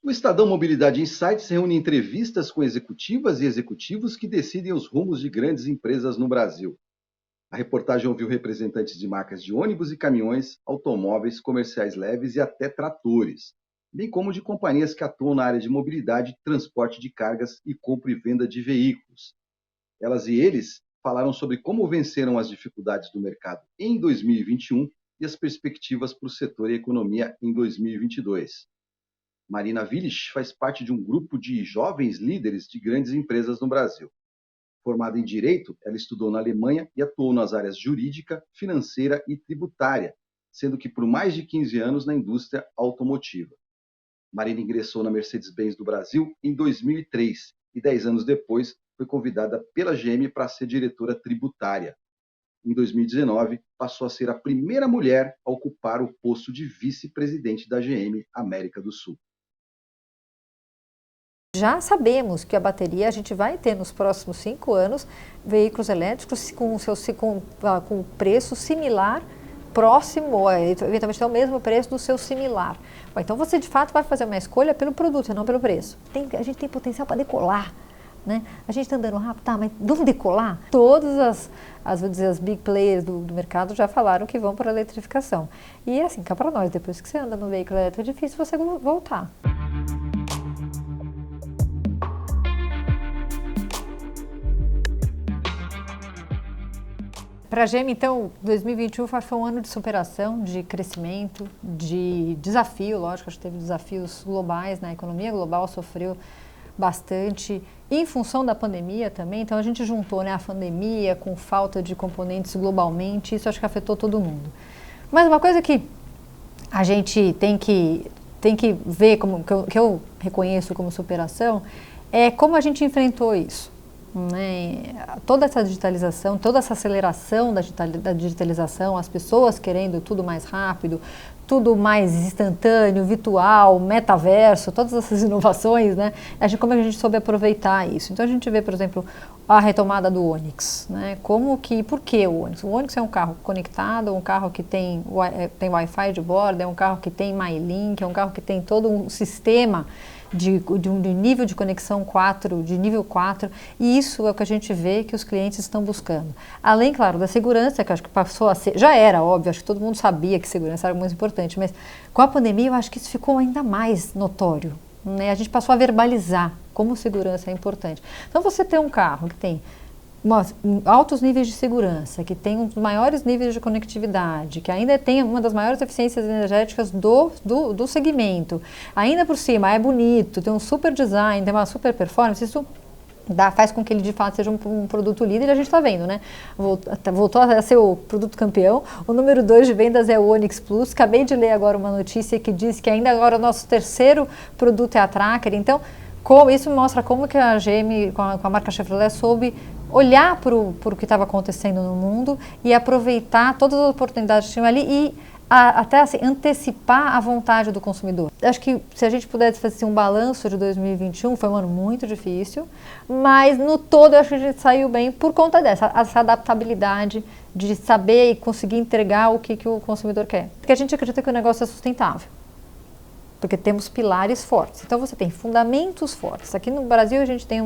O Estadão Mobilidade Insights reúne entrevistas com executivas e executivos que decidem os rumos de grandes empresas no Brasil. A reportagem ouviu representantes de marcas de ônibus e caminhões, automóveis, comerciais leves e até tratores, bem como de companhias que atuam na área de mobilidade, transporte de cargas e compra e venda de veículos. Elas e eles falaram sobre como venceram as dificuldades do mercado em 2021 e as perspectivas para o setor e a economia em 2022. Marina Willich faz parte de um grupo de jovens líderes de grandes empresas no Brasil. Formada em Direito, ela estudou na Alemanha e atuou nas áreas jurídica, financeira e tributária, sendo que por mais de 15 anos na indústria automotiva. Marina ingressou na Mercedes-Benz do Brasil em 2003 e 10 anos depois foi convidada pela GM para ser diretora tributária. Em 2019, passou a ser a primeira mulher a ocupar o posto de vice-presidente da GM América do Sul. Já sabemos que a bateria, a gente vai ter nos próximos 5 anos veículos elétricos com preço similar, próximo, eventualmente é o mesmo preço do seu similar. Então você de fato vai fazer uma escolha pelo produto e não pelo preço. A gente tem potencial para decolar. Né? A gente está andando rápido, tá, mas vamos decolar? Todas as big players do mercado já falaram que vão para a eletrificação. E assim, cá para nós, depois que você anda no veículo elétrico, é difícil você voltar. Para a GM, então, 2021 foi um ano de superação, de crescimento, de desafio, lógico, acho que teve desafios globais, né? A economia global sofreu bastante em função da pandemia também, então a gente juntou, né, a pandemia com falta de componentes globalmente, isso acho que afetou todo mundo. Mas uma coisa que a gente tem que ver, que eu reconheço como superação, é como a gente enfrentou isso. Né? Toda essa digitalização, toda essa aceleração da digitalização, as pessoas querendo tudo mais rápido, tudo mais instantâneo, virtual, metaverso, todas essas inovações, né? Como a gente soube aproveitar isso. Então a gente vê, por exemplo, a retomada do Onix, né? Por que o Onix? O Onix é um carro conectado, um carro que tem Wi-Fi de bordo, é um carro que tem MyLink, é um carro que tem todo um sistema de nível de conexão 4, de nível 4, e isso é o que a gente vê que os clientes estão buscando. Além, claro, da segurança, que eu acho que passou a ser, já era óbvio, acho que todo mundo sabia que segurança era muito importante, mas com a pandemia eu acho que isso ficou ainda mais notório, né? A gente passou a verbalizar como segurança é importante. Então você tem um carro que tem altos níveis de segurança, que tem um dos maiores níveis de conectividade, que ainda tem uma das maiores eficiências energéticas do segmento, ainda por cima é bonito, tem um super design, tem uma super performance, isso faz com que ele de fato seja um produto líder, e a gente está vendo, né? Voltou a ser o produto campeão. O número 2 de vendas é o Onix Plus. Acabei de ler agora uma notícia que diz que ainda agora o nosso terceiro produto é a Tracker. Então, isso mostra como que a GM, com a marca Chevrolet, soube olhar para o que estava acontecendo no mundo e aproveitar todas as oportunidades que tinham ali e até assim, antecipar a vontade do consumidor. Acho que se a gente pudesse fazer um balanço de 2021, foi um ano muito difícil, mas no todo eu acho que a gente saiu bem por conta essa adaptabilidade de saber e conseguir entregar o que o consumidor quer. Porque a gente acredita que o negócio é sustentável. Porque temos pilares fortes. Então você tem fundamentos fortes. Aqui no Brasil a gente tem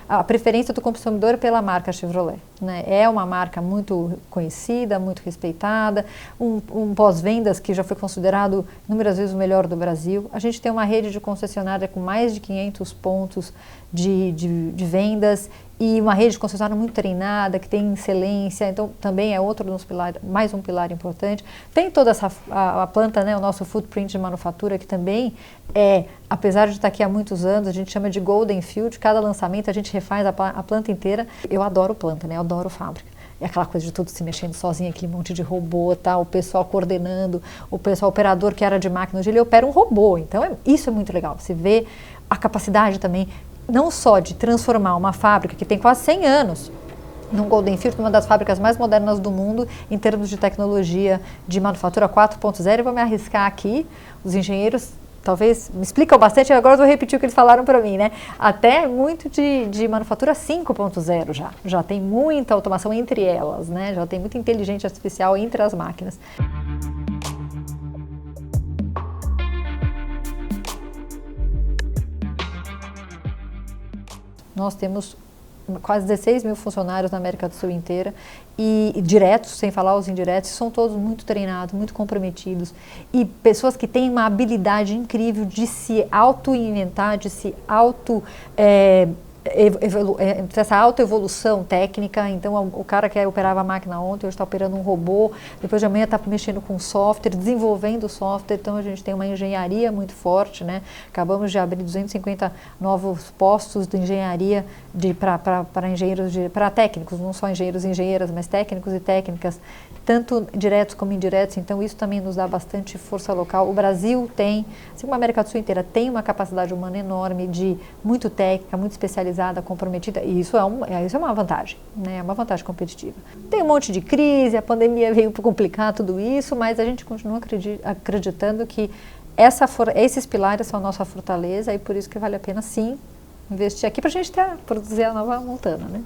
a preferência do consumidor pela marca Chevrolet, né? É uma marca muito conhecida, muito respeitada, um pós-vendas que já foi considerado inúmeras vezes o melhor do Brasil. A gente tem uma rede de concessionária com mais de 500 pontos de vendas e uma rede de concessionária muito treinada, que tem excelência, então também é outro dos pilares, mais um pilar importante. Tem toda a planta, né, o nosso footprint de manufatura, que também apesar de estar aqui há muitos anos, a gente chama de Golden Field, cada lançamento a gente refaz a planta inteira. Eu adoro planta, né, eu adoro fábrica. É aquela coisa de tudo se mexendo sozinho, aquele monte de robô, tá? O pessoal coordenando, o operador que era de máquina, hoje ele opera um robô, então isso é muito legal. Você vê a capacidade também, não só de transformar uma fábrica que tem quase 100 anos, num Golden Field, uma das fábricas mais modernas do mundo em termos de tecnologia de manufatura 4.0. Eu vou me arriscar aqui, os engenheiros talvez me explicam bastante, agora eu vou repetir o que eles falaram para mim, né? Até muito de manufatura 5.0 já tem muita automação entre elas, né? Já tem muita inteligência artificial entre as máquinas. Nós temos quase 16 mil funcionários na América do Sul inteira, e diretos, sem falar os indiretos, são todos muito treinados, muito comprometidos, e pessoas que têm uma habilidade incrível de se auto-inventar, de se essa autoevolução técnica. Então o cara que operava a máquina ontem, hoje está operando um robô, depois de amanhã está mexendo com software, desenvolvendo software. Então a gente tem uma engenharia muito forte, né? Acabamos de abrir 250 novos postos de engenharia para engenheiros, para técnicos, não só engenheiros e engenheiras, mas técnicos e técnicas, tanto diretos como indiretos. Então isso também nos dá bastante força local. O Brasil tem, assim como a América do Sul inteira, tem uma capacidade humana enorme, muito técnica, muito especializada, comprometida, e isso é uma vantagem, né? É uma vantagem competitiva. Tem um monte de crise, a pandemia veio para complicar tudo isso, mas a gente continua acreditando que esses pilares são a nossa fortaleza, e por isso que vale a pena, sim, investir aqui para a gente produzir a nova Montana, né?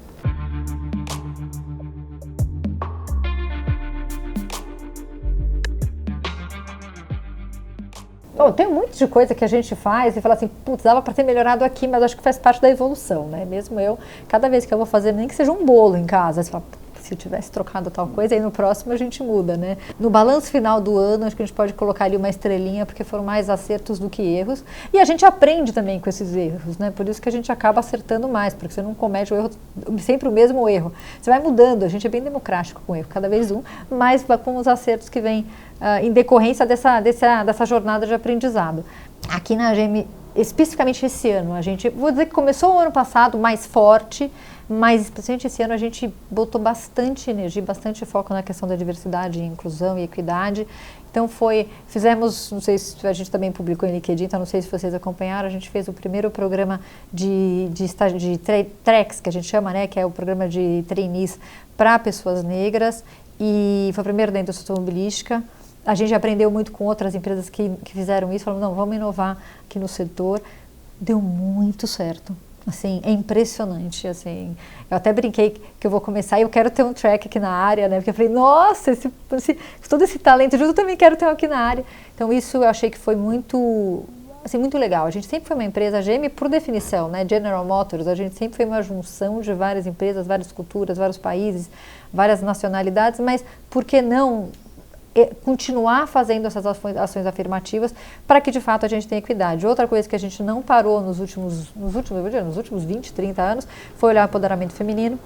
Bom, tem um monte de coisa que a gente faz e fala assim, putz, dava para ter melhorado aqui, mas acho que faz parte da evolução, né? Mesmo eu, cada vez que eu vou fazer, nem que seja um bolo em casa, você fala, se eu tivesse trocado tal coisa, aí no próximo a gente muda, né? No balanço final do ano, acho que a gente pode colocar ali uma estrelinha, porque foram mais acertos do que erros. E a gente aprende também com esses erros, né? Por isso que a gente acaba acertando mais, porque você não comete o erro, sempre o mesmo erro. Você vai mudando, a gente é bem democrático com o erro, cada vez um, mas com os acertos que vêm em decorrência dessa jornada de aprendizado. Aqui na AGM, especificamente esse ano, vou dizer que começou o ano passado mais forte, mas especialmente esse ano a gente botou bastante energia, bastante foco na questão da diversidade, inclusão e equidade. Então fizemos, não sei se a gente também publicou em LinkedIn, então não sei se vocês acompanharam, a gente fez o primeiro programa de TREX, que a gente chama, né, que é o programa de trainees para pessoas negras, e foi o primeiro da indústria automobilística. A gente aprendeu muito com outras empresas que fizeram isso, falando, não, vamos inovar aqui no setor. Deu muito certo. Assim, é impressionante, assim. Eu até brinquei que eu vou começar e eu quero ter um track aqui na área, né? Porque eu falei, nossa, todo esse talento, eu também quero ter um aqui na área. Então isso eu achei que foi muito legal. A gente sempre foi uma empresa, a GM por definição, né? General Motors, a gente sempre foi uma junção de várias empresas, várias culturas, vários países, várias nacionalidades, mas por que não continuar fazendo essas ações afirmativas para que de fato a gente tenha equidade? Outra coisa que a gente não parou nos últimos 20, 30 anos foi olhar o empoderamento feminino.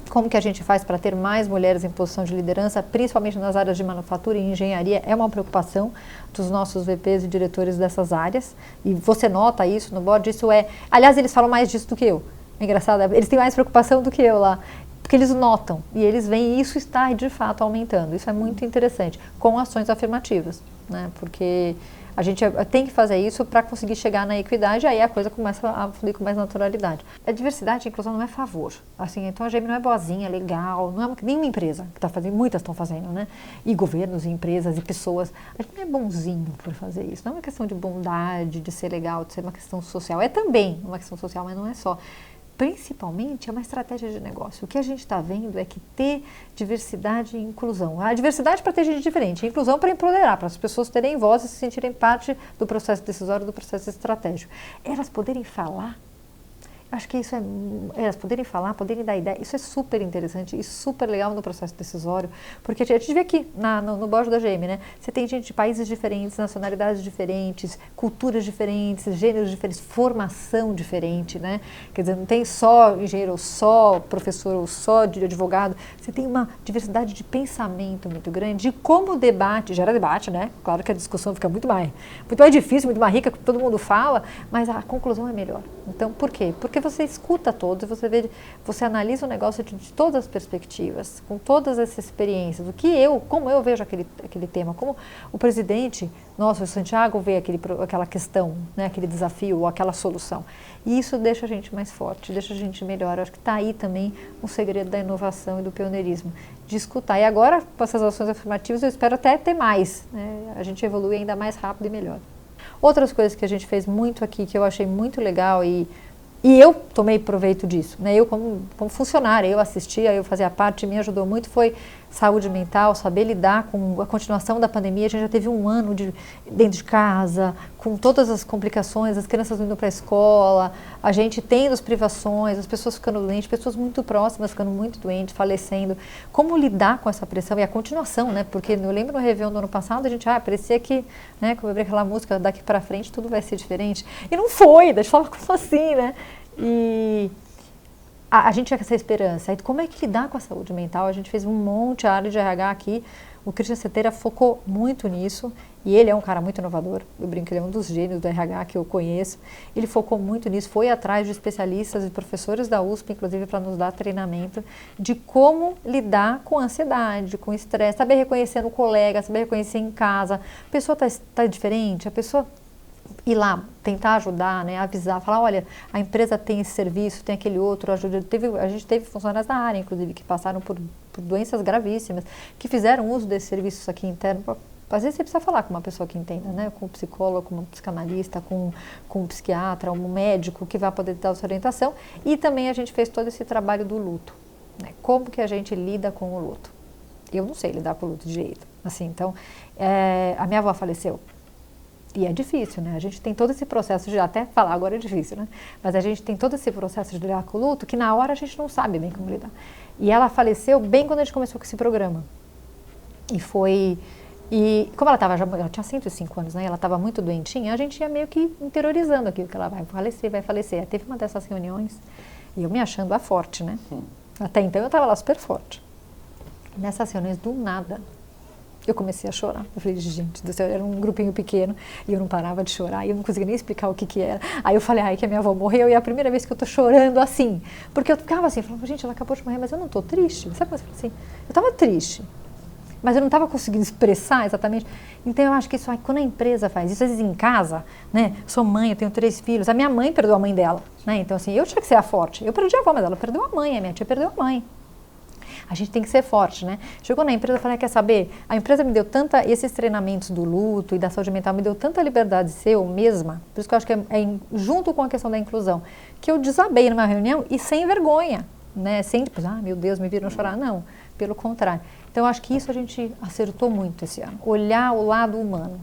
Como que a gente faz para ter mais mulheres em posição de liderança, principalmente nas áreas de manufatura e engenharia? É uma preocupação dos nossos VPs e diretores dessas áreas, e você nota isso no board. Aliás, eles falam mais disso do que eu. É engraçado, eles têm mais preocupação do que eu lá, porque eles notam e eles veem, e isso está de fato aumentando. Isso é muito interessante, com ações afirmativas, né? Porque a gente tem que fazer isso para conseguir chegar na equidade, aí a coisa começa a fluir com mais naturalidade. A diversidade e a inclusão não é favor, assim, então a GM não é boazinha, legal, não é nenhuma empresa que está fazendo, muitas estão fazendo, né? E governos, e empresas, e pessoas, a gente não é bonzinho por fazer isso, não é uma questão de bondade, de ser legal, de ser uma questão social, é também uma questão social, mas não é só. Principalmente é uma estratégia de negócio. O que a gente está vendo é que ter diversidade e inclusão. A diversidade para ter gente diferente, a inclusão para empoderar, para as pessoas terem voz e se sentirem parte do processo decisório, do processo estratégico. Elas poderem falar, acho que isso elas poderem falar, poderem dar ideia, isso é super interessante e super legal no processo decisório, porque a gente vê aqui no board da GM, né? Você tem gente de países diferentes, nacionalidades diferentes, culturas diferentes, gêneros diferentes, formação diferente, né? Quer dizer, não tem só engenheiro, ou só professor, ou só de advogado, você tem uma diversidade de pensamento muito grande, de como o debate, gera debate, né? Claro que a discussão fica muito mais difícil, muito mais rica, todo mundo fala, mas a conclusão é melhor. Então, por quê? Porque você escuta todos, você analisa o negócio de todas as perspectivas, com todas essas experiências, como eu vejo aquele tema, como o presidente, o Santiago vê aquela questão, né, aquele desafio ou aquela solução. E isso deixa a gente mais forte, deixa a gente melhor. Eu acho que está aí também o segredo da inovação e do pioneirismo, de escutar. E agora, com essas ações afirmativas, eu espero até ter mais, né? A gente evolui ainda mais rápido e melhor. Outras coisas que a gente fez muito aqui, que eu achei muito legal e eu tomei proveito disso, né? Eu como funcionária, eu assistia, eu fazia parte, me ajudou muito, foi saúde mental, saber lidar com a continuação da pandemia. A gente já teve um ano dentro de casa, com todas as complicações, as crianças indo para a escola, a gente tendo as privações, as pessoas ficando doentes, pessoas muito próximas ficando muito doentes, falecendo. Como lidar com essa pressão e a continuação, né? Porque eu lembro no Réveillon do ano passado, a gente, parecia que, né, como eu vi aquela música, daqui para frente tudo vai ser diferente. E não foi, a gente falava como assim, né? E a gente tinha essa esperança. E como é que lidar com a saúde mental? A gente fez um monte de área de RH aqui. O Christian Seteira focou muito nisso. E ele é um cara muito inovador. Eu brinco que ele é um dos gênios do RH que eu conheço. Ele focou muito nisso. Foi atrás de especialistas e professores da USP, inclusive, para nos dar treinamento de como lidar com ansiedade, com estresse. Saber reconhecer no colega, saber reconhecer em casa. A pessoa está diferente, a pessoa ir lá, tentar ajudar, né, avisar, falar, olha, a empresa tem esse serviço, tem aquele outro, ajuda. A gente teve funcionários da área, inclusive, que passaram por doenças gravíssimas, que fizeram uso desses serviços aqui internos. Às vezes você precisa falar com uma pessoa que entenda, né, com um psicólogo, com um psicanalista, com um psiquiatra, um médico que vai poder dar essa orientação. E também a gente fez todo esse trabalho do luto, né, como que a gente lida com o luto. Eu não sei lidar com o luto de jeito, assim, então, a minha avó faleceu. E é difícil, né? A gente tem todo esse processo de até falar, agora é difícil, né? Mas a gente tem todo esse processo de lidar com o luto que na hora a gente não sabe bem como lidar. E ela faleceu bem quando a gente começou com esse programa. E como ela tinha 105 anos, né? Ela estava muito doentinha, a gente ia meio que interiorizando aquilo, que ela vai falecer, vai falecer. Aí teve uma dessas reuniões e eu me achando a forte, né? Até então eu estava lá super forte. Nessas reuniões, do nada, eu comecei a chorar. Eu falei, gente do céu, era um grupinho pequeno e eu não parava de chorar e eu não conseguia nem explicar o que era. Aí eu falei, que a minha avó morreu e é a primeira vez que eu tô chorando assim. Porque eu ficava assim, falava, gente, ela acabou de morrer, mas eu não tô triste. Sabe como assim? Eu tava triste, mas eu não tava conseguindo expressar exatamente. Então eu acho que isso aí, quando a empresa faz isso, às vezes em casa, né? Sou mãe, eu tenho 3 filhos, a minha mãe perdeu a mãe dela, né? Então assim, eu tinha que ser a forte. Eu perdi a avó, mas ela perdeu a mãe, a minha tia perdeu a mãe. A gente tem que ser forte, né? Chegou na empresa e falei, quer saber? A empresa me deu esses treinamentos do luto e da saúde mental, me deu tanta liberdade de ser eu mesma, por isso que eu acho que junto com a questão da inclusão, que eu desabei numa reunião e sem vergonha, né? Sem tipo, meu Deus, me viram chorar. Não, pelo contrário. Então, eu acho que isso a gente acertou muito esse ano. Olhar o lado humano.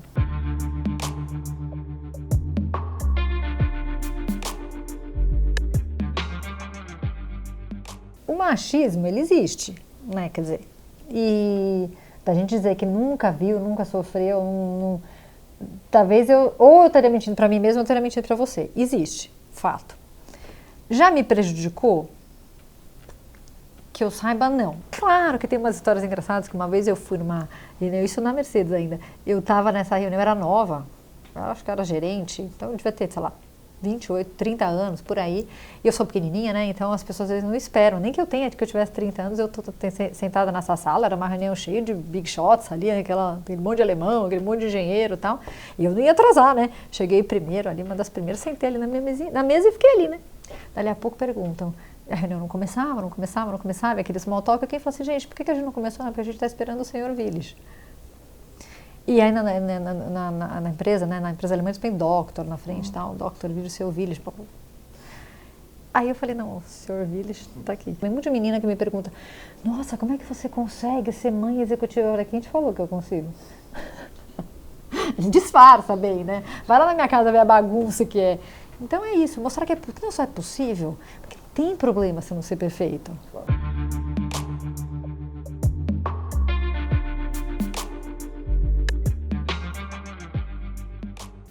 O machismo, ele existe, né? Quer dizer, e da gente dizer que nunca viu, nunca sofreu, talvez eu estaria mentindo para mim mesma ou eu estaria mentindo para você. Existe, fato. Já me prejudicou? Que eu saiba, não. Claro que tem umas histórias engraçadas, que uma vez eu fui isso na Mercedes ainda, eu estava nessa reunião, eu era nova, eu acho que era gerente, então eu devia ter, sei lá, 28, 30 anos, por aí, e eu sou pequenininha, né, então as pessoas às vezes não esperam, nem que eu tivesse 30 anos, eu tô sentada nessa sala, era uma reunião cheia de big shots ali, aquele monte de alemão, aquele monte de engenheiro e tal, e eu não ia atrasar, né, cheguei primeiro ali, uma das primeiras, sentei ali na mesa e fiquei ali, né, dali a pouco perguntam, a reunião não começava, aquele small talk, quem falou assim, gente, por que a gente não começou? Porque a gente está esperando o senhor Willis. E aí na empresa, né, na empresa alemã, tem doctor na frente, tal, Dr. Willis, seu Willis. Aí eu falei, não, o senhor Willis está aqui. Tem muita menina que me pergunta, nossa, como é que você consegue ser mãe executiva? Olha, quem te falou que eu consigo? Disfarça bem, né? Vai lá na minha casa ver a bagunça que é. Então é isso, mostrar que não só é possível, porque tem problema se não ser perfeito.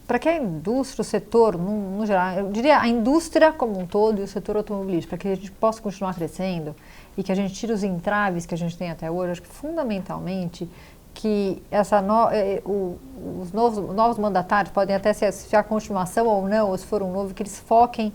Para que a indústria, o setor, no geral, eu diria a indústria como um todo e o setor automobilístico, para que a gente possa continuar crescendo e que a gente tire os entraves que a gente tem até hoje, acho que fundamentalmente que os novos mandatários podem até se a continuação ou não, ou se for um novo, que eles foquem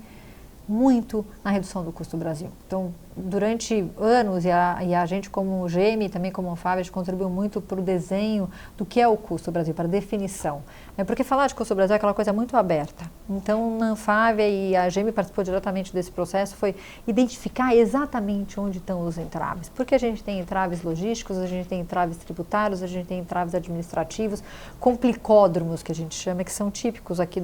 muito na redução do custo do Brasil. Então, durante anos, e a gente como GM, também como Anfávia, a gente contribuiu muito para o desenho do que é o custo do Brasil, para a definição. Porque falar de custo do Brasil é aquela coisa muito aberta. Então, na Anfávia, e a GM participou diretamente desse processo, foi identificar exatamente onde estão os entraves. Porque a gente tem entraves logísticos, a gente tem entraves tributários, a gente tem entraves administrativos, complicódromos, que a gente chama, que são típicos aqui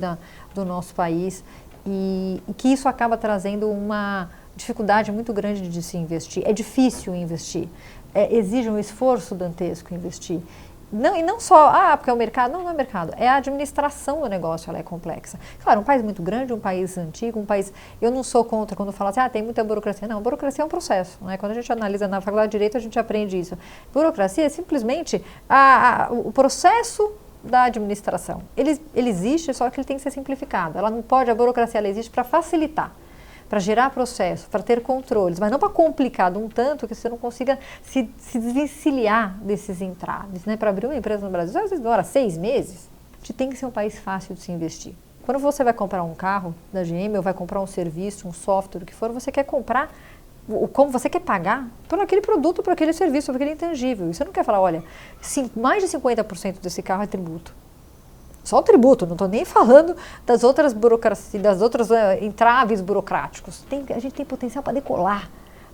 do nosso país, e que isso acaba trazendo uma dificuldade muito grande de se investir. É difícil investir, exige um esforço dantesco investir. Não, e não só, porque é o mercado, não é o mercado, é a administração do negócio, ela é complexa. Claro, um país muito grande, um país antigo, um país... Eu não sou contra quando fala assim, tem muita burocracia. Não, burocracia é um processo, né? Quando a gente analisa na faculdade de Direito, a gente aprende isso. Burocracia é simplesmente o processo da administração. Ele existe, só que ele tem que ser simplificado. Ela não pode, a burocracia ela existe para facilitar, para gerar processo, para ter controles, mas não para complicar de um tanto que você não consiga se desvencilhar desses entraves. Né? Para abrir uma empresa no Brasil, às vezes demora 6 meses. A gente tem que ser um país fácil de se investir. Quando você vai comprar um carro da GM ou vai comprar um serviço, um software, o que for, você quer comprar, como você quer pagar por aquele produto, por aquele serviço, por aquele intangível. E você não quer falar, olha, mais de 50% desse carro é tributo. Só o tributo, não estou nem falando das outras burocracias, das outras entraves burocráticos. A gente tem potencial para decolar,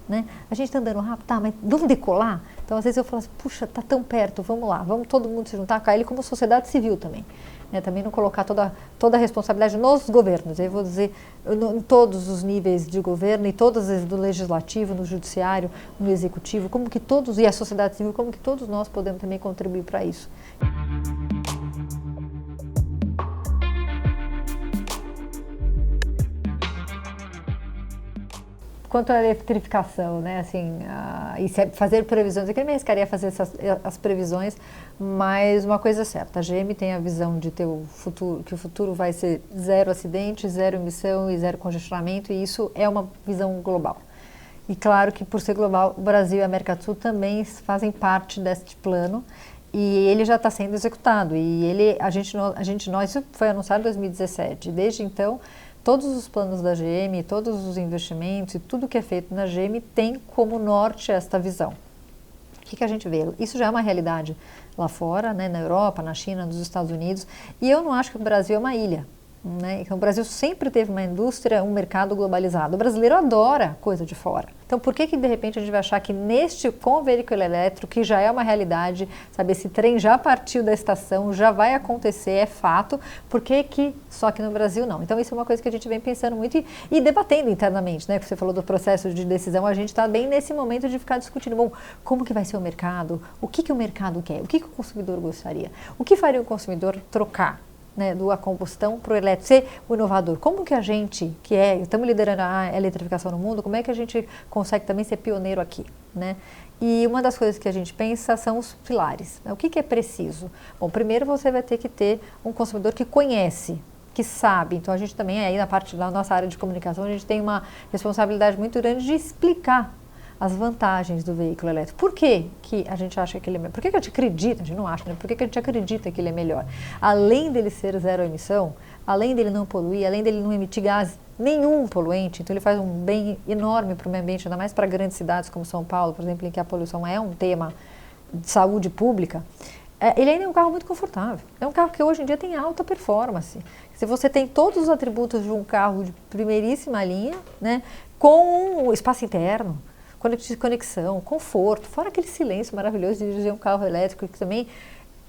né? A gente está andando rápido, mas vamos decolar? Então, às vezes eu falo assim, puxa, está tão perto, vamos lá, vamos todo mundo se juntar com ele como sociedade civil também. Né? Também não colocar toda a responsabilidade nos governos, eu vou dizer, em todos os níveis de governo, e todas as do legislativo, no judiciário, no executivo, como que todos, e a sociedade civil, como que todos nós podemos também contribuir para isso. Quanto à eletrificação, né, assim, e fazer previsões, eu que me arriscaria a fazer as previsões, mas uma coisa é certa, a GM tem a visão de ter que o futuro vai ser 0 acidente, 0 emissão e 0 congestionamento, e isso é uma visão global. E claro que por ser global, o Brasil e a América do Sul também fazem parte deste plano, e ele já está sendo executado, e isso foi anunciado em 2017, desde então, todos os planos da GM, todos os investimentos e tudo que é feito na GM tem como norte esta visão. O que a gente vê? Isso já é uma realidade lá fora, né, na Europa, na China, nos Estados Unidos, e eu não acho que o Brasil é uma ilha. Né? Então, o Brasil sempre teve uma indústria, um mercado globalizado. O brasileiro adora coisa de fora. Então, por que de repente a gente vai achar que com o veículo elétrico, que já é uma realidade, sabe, esse trem já partiu da estação, já vai acontecer, é fato, por que só que no Brasil não? Então, isso é uma coisa que a gente vem pensando muito e debatendo internamente, né? Você falou do processo de decisão, a gente está bem nesse momento de ficar discutindo, bom, como que vai ser o mercado, o que o mercado quer, o que o consumidor gostaria, o que faria o consumidor trocar? Né, a combustão para o elétrico, ser o inovador. Como que a gente, estamos liderando a eletrificação no mundo, como é que a gente consegue também ser pioneiro aqui? Né? E uma das coisas que a gente pensa são os pilares. O que é preciso? Bom, primeiro você vai ter que ter um consumidor que conhece, que sabe. Então, a gente também, aí na parte da nossa área de comunicação, a gente tem uma responsabilidade muito grande de explicar as vantagens do veículo elétrico. Por que a gente acha que ele é melhor? Por que a gente acredita? A gente não acha, né? Por que a gente acredita que ele é melhor? Além dele ser 0 emissão, além dele não poluir, além dele não emitir gás nenhum poluente, então ele faz um bem enorme para o meio ambiente, ainda mais para grandes cidades como São Paulo, por exemplo, em que a poluição é um tema de saúde pública. Ele ainda é um carro muito confortável. É um carro que hoje em dia tem alta performance. Se você tem todos os atributos de um carro de primeiríssima linha, né, com espaço interno, conexão, conforto, fora aquele silêncio maravilhoso de dirigir um carro elétrico que também,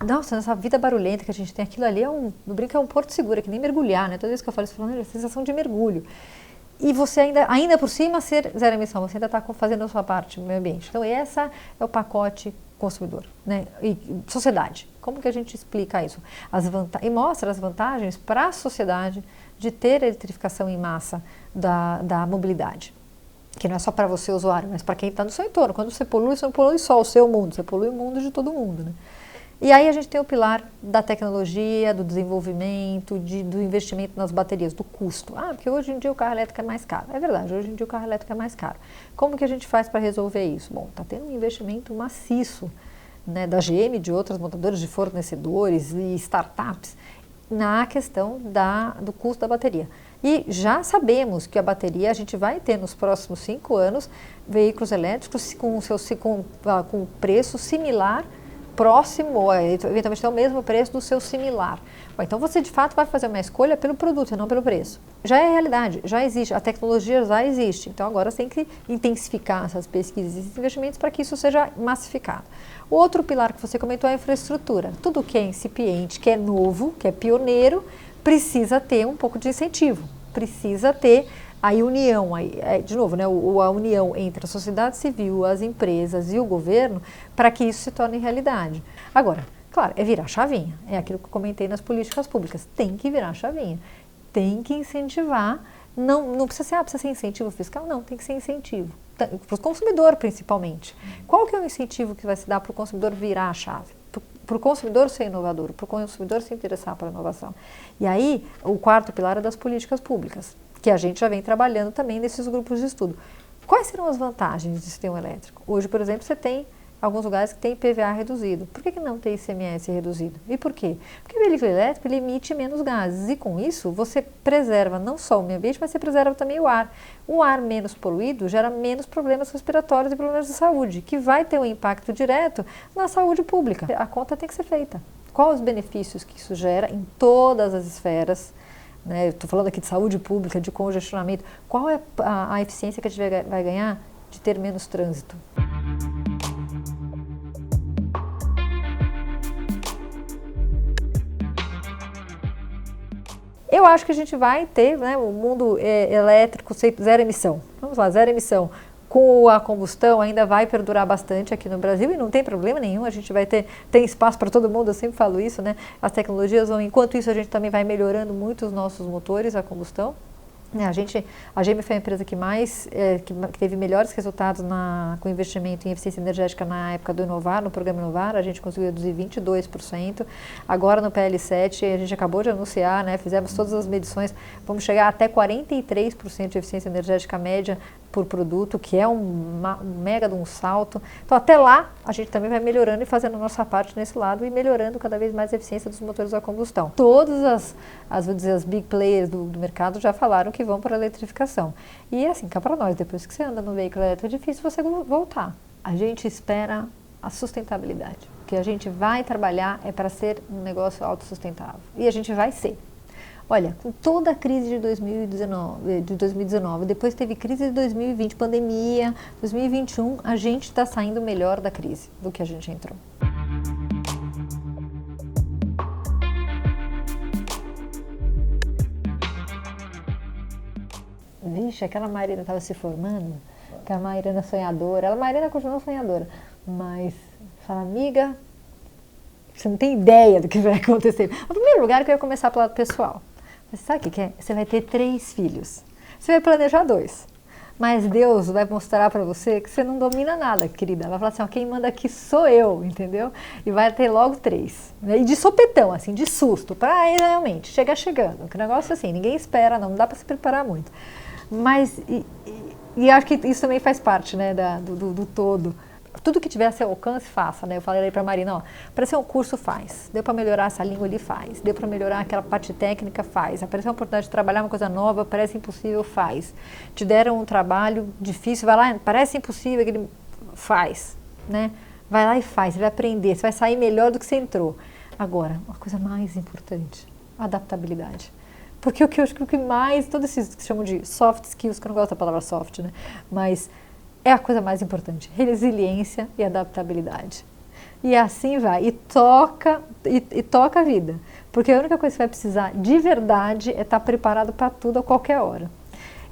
nossa, nessa vida barulhenta que a gente tem, aquilo ali no brinco é um porto seguro, é que nem mergulhar, né? Toda vez que eu falo isso, é a sensação de mergulho. E você ainda por cima ser 0 emissão, você ainda está fazendo a sua parte no meio ambiente. Então, esse é o pacote consumidor, né? E sociedade. Como que a gente explica isso? E mostra as vantagens para a sociedade de ter a eletrificação em massa da mobilidade. Que não é só para você, usuário, mas para quem está no seu entorno. Quando você não polui só o seu mundo, você polui o mundo de todo mundo. Né? E aí a gente tem o pilar da tecnologia, do desenvolvimento, do investimento nas baterias, do custo. Porque hoje em dia o carro elétrico é mais caro. É verdade, hoje em dia o carro elétrico é mais caro. Como que a gente faz para resolver isso? Bom, está tendo um investimento maciço, né, da GM, de outras montadoras, de fornecedores e startups, na questão do custo da bateria. E já sabemos que a bateria, a gente vai ter nos próximos 5 anos veículos elétricos com preço similar, próximo, ou eventualmente é o mesmo preço do seu similar. Bom, então você de fato vai fazer uma escolha pelo produto e não pelo preço. Já é realidade, já existe, a tecnologia já existe. Então agora você tem que intensificar essas pesquisas e esses investimentos para que isso seja massificado. O outro pilar que você comentou é a infraestrutura. Tudo que é incipiente, que é novo, que é pioneiro, precisa ter um pouco de incentivo, precisa ter a união, de novo, né, a união entre a sociedade civil, as empresas e o governo, para que isso se torne realidade. Agora, claro, é virar chavinha, é aquilo que eu comentei nas políticas públicas, tem que virar chavinha, tem que incentivar, não precisa ser incentivo fiscal, não, tem que ser incentivo, para o consumidor principalmente. Qual que é o incentivo que vai se dar para o consumidor virar a chave? Para o consumidor ser inovador, para o consumidor se interessar pela inovação. E aí, o quarto pilar é das políticas públicas, que a gente já vem trabalhando também nesses grupos de estudo. Quais serão as vantagens do sistema elétrico? Hoje, por exemplo, você tem alguns lugares que tem IPVA reduzido. Por que não tem ICMS reduzido? E por quê? Porque o veículo elétrico ele emite menos gases e com isso você preserva não só o meio ambiente, mas você preserva também o ar. O ar menos poluído gera menos problemas respiratórios e problemas de saúde, que vai ter um impacto direto na saúde pública. A conta tem que ser feita. Quais os benefícios que isso gera em todas as esferas? Né? Estou falando aqui de saúde pública, de congestionamento. Qual é a eficiência que a gente vai ganhar de ter menos trânsito? Eu acho que a gente vai ter, né, o mundo elétrico zero emissão. Vamos lá, zero emissão. Com a combustão ainda vai perdurar bastante aqui no Brasil e não tem problema nenhum, a gente vai tem espaço para todo mundo, eu sempre falo isso, né? As tecnologias vão, enquanto isso a gente também vai melhorando muito os nossos motores a combustão. A GM foi a empresa que que teve melhores resultados com investimento em eficiência energética na época do Inovar, no programa Inovar, a gente conseguiu reduzir 22%. Agora no PL7, a gente acabou de anunciar, né, fizemos todas as medições, vamos chegar até 43% de eficiência energética média por produto, que é um mega de um salto. Então até lá a gente também vai melhorando e fazendo a nossa parte nesse lado e melhorando cada vez mais a eficiência dos motores a combustão. Todas as big players do mercado já falaram que vão para a eletrificação. E assim, cá para nós, depois que você anda no veículo elétrico, é difícil você voltar. A gente espera a sustentabilidade. O que a gente vai trabalhar é para ser um negócio autossustentável. E a gente vai ser. Olha, com toda a crise de 2019, depois teve crise de 2020, pandemia, 2021, a gente está saindo melhor da crise do que a gente entrou. Vixe, aquela Marina estava se formando, aquela Marina sonhadora, a Marina continuou sonhadora, mas fala, amiga, você não tem ideia do que vai acontecer. No primeiro lugar, eu ia começar pelo lado pessoal. Mas sabe o que é? Você vai ter 3 filhos. Você vai planejar 2. Mas Deus vai mostrar para você que você não domina nada, querida. Ela vai falar assim, ó, quem manda aqui sou eu, entendeu? E vai ter logo 3. E de sopetão, assim, de susto, para realmente chegar chegando. Que negócio assim, ninguém espera, não dá para se preparar muito. Mas, e acho que isso também faz parte, né, do todo. Tudo que tiver a seu alcance, faça, né? Eu falei aí para a Marina, ó, apareceu um curso, faz. Deu para melhorar essa língua, ele faz. Deu para melhorar aquela parte técnica, faz. Apareceu uma oportunidade de trabalhar uma coisa nova, parece impossível, faz. Te deram um trabalho difícil, vai lá, parece impossível, ele faz, né? Vai lá e faz, você vai aprender, você vai sair melhor do que você entrou. Agora, uma coisa mais importante, a adaptabilidade. Porque o que eu acho que mais, todos esses que chamam de soft skills, que eu não gosto da palavra soft, né? Mas é a coisa mais importante, resiliência e adaptabilidade. E assim vai, e toca a vida. Porque a única coisa que você vai precisar de verdade é estar preparado para tudo a qualquer hora.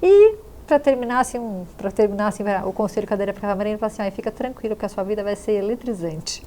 E para terminar assim, o conselho que eu daria para a Marina, falar assim, fica tranquilo que a sua vida vai ser eletrizante.